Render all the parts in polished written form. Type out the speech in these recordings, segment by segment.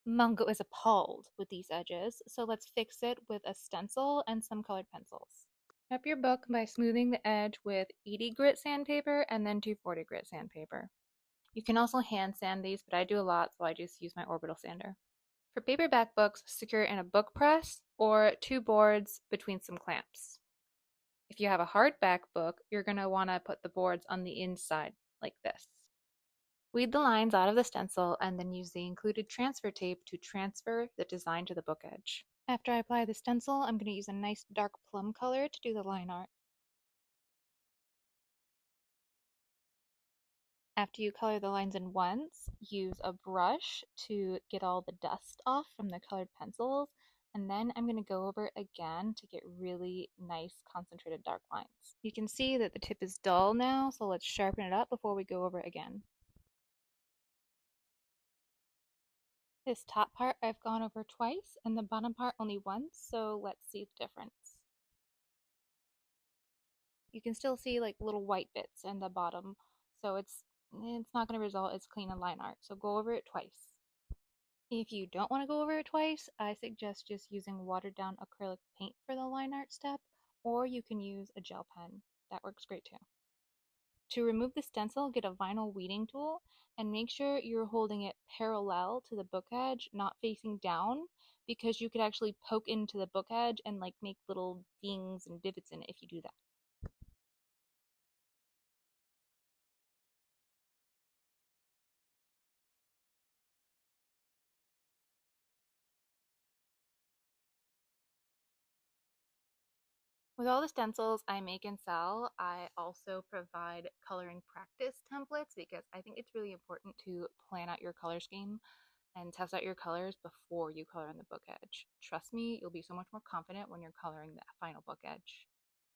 Mungo is appalled with these edges, so let's fix it with a stencil and some colored pencils. Prep your book by smoothing the edge with 80 grit sandpaper and then 240 grit sandpaper. You can also hand sand these, but I do a lot, so I just use my orbital sander. For paperback books, secure it in a book press or two boards between some clamps. If you have a hardback book, you're going to want to put the boards on the inside, like this. Weed the lines out of the stencil and then use the included transfer tape to transfer the design to the book edge. After I apply the stencil, I'm going to use a nice dark plum color to do the line art. After you color the lines in once, use a brush to get all the dust off from the colored pencils, and then I'm going to go over it again to get really nice concentrated dark lines. You can see that the tip is dull now, so let's sharpen it up before we go over it again. This top part I've gone over twice, and the bottom part only once, so let's see the difference. You can still see like little white bits in the bottom, so it's not going to result as clean a line art, so go over it twice. If you don't want to go over it twice, I suggest just using watered down acrylic paint for the line art step, or you can use a gel pen. That works great too. To remove the stencil, get a vinyl weeding tool and make sure you're holding it parallel to the book edge, not facing down, because you could actually poke into the book edge and like make little dings and divots in it if you do that. With all the stencils I make and sell, I also provide coloring practice templates because I think it's really important to plan out your color scheme and test out your colors before you color on the book edge. Trust me, you'll be so much more confident when you're coloring the final book edge.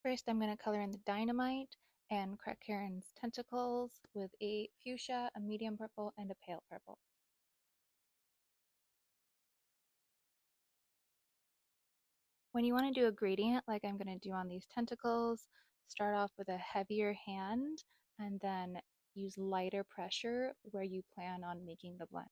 First, I'm going to color in the dynamite and crack Karen's tentacles with a fuchsia, a medium purple, and a pale purple. When you want to do a gradient like I'm going to do on these tentacles, start off with a heavier hand and then use lighter pressure where you plan on making the blend.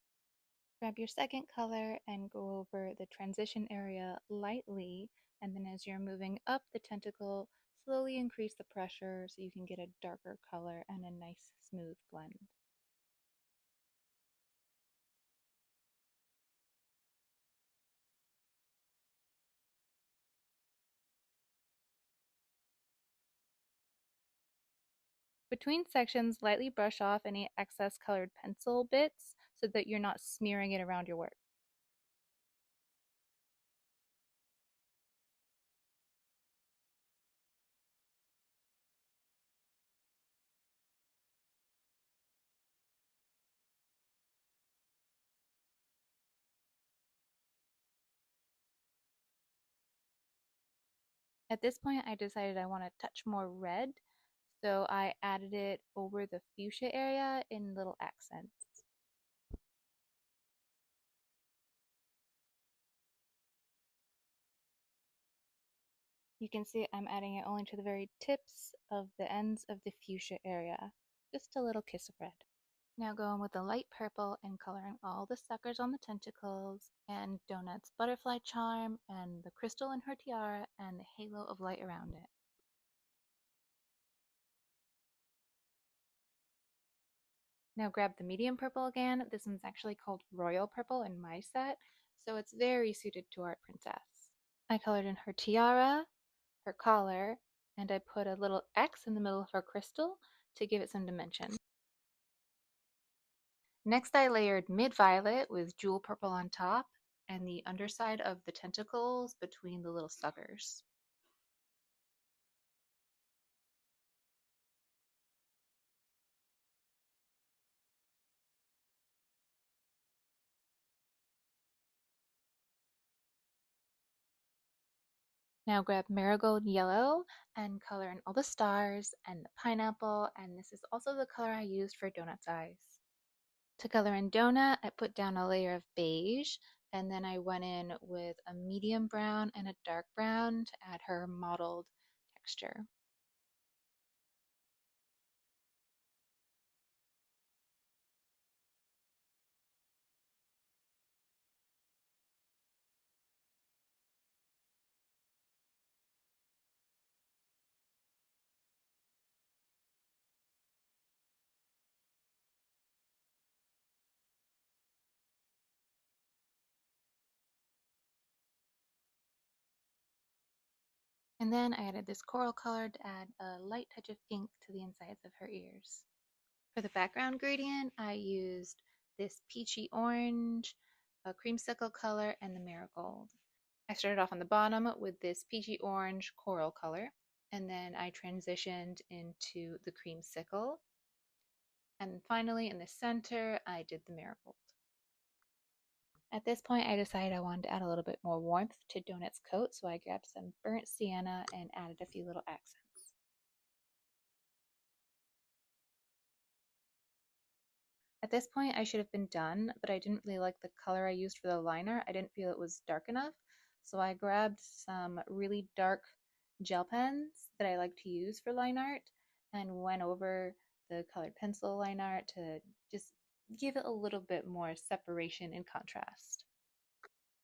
Grab your second color and go over the transition area lightly, and then as you're moving up the tentacle, slowly increase the pressure so you can get a darker color and a nice smooth blend. Between sections, lightly brush off any excess colored pencil bits so that you're not smearing it around your work. At this point, I decided I want to touch more red, so I added it over the fuchsia area in little accents. You can see I'm adding it only to the very tips of the ends of the fuchsia area. Just a little kiss of red. Now going with the light purple and coloring all the suckers on the tentacles and Donut's butterfly charm and the crystal in her tiara and the halo of light around it. Now grab the medium purple again. This one's actually called royal purple in my set, so it's very suited to our princess. I colored in her tiara, her collar, and I put a little X in the middle of her crystal to give it some dimension. Next I layered mid-violet with jewel purple on top and the underside of the tentacles between the little suckers. Now grab marigold yellow and color in all the stars and the pineapple, and this is also the color I used for Donut's eyes. To color in Donut, I put down a layer of beige, and then I went in with a medium brown and a dark brown to add her mottled texture. And then I added this coral color to add a light touch of pink to the insides of her ears. For the background gradient, I used this peachy orange, a creamsicle color, and the marigold. I started off on the bottom with this peachy orange coral color, and then I transitioned into the creamsicle. And finally, in the center, I did the marigold. At this point, I decided I wanted to add a little bit more warmth to Donut's coat, so I grabbed some burnt sienna and added a few little accents. At this point, I should have been done, but I didn't really like the color I used for the liner. I didn't feel it was dark enough, so I grabbed some really dark gel pens that I like to use for line art and went over the colored pencil line art to just give it a little bit more separation and contrast.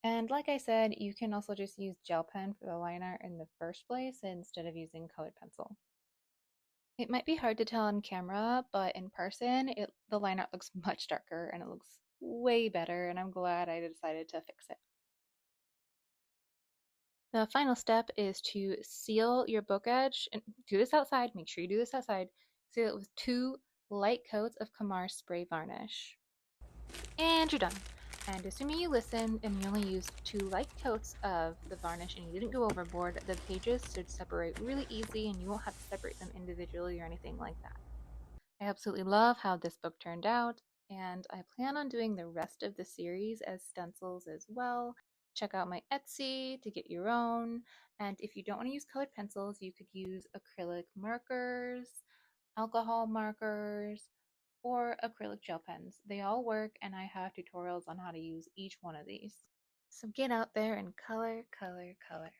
And like I said, you can also just use gel pen for the line art in the first place instead of using colored pencil. It might be hard to tell on camera, but in person, the line art looks much darker and it looks way better, and I'm glad I decided to fix it. The final step is to seal your book edge, and do this outside, make sure you do this outside. Seal it with 2 light coats of Kamar spray varnish. And you're done. And assuming you listened and you only used 2 light coats of the varnish and you didn't go overboard, the pages should separate really easy and you won't have to separate them individually or anything like that. I absolutely love how this book turned out, and I plan on doing the rest of the series as stencils as well. Check out my Etsy to get your own, and if you don't want to use colored pencils, you could use acrylic markers, alcohol markers, or acrylic gel pens. They all work, and I have tutorials on how to use each one of these. So get out there and color, color, color.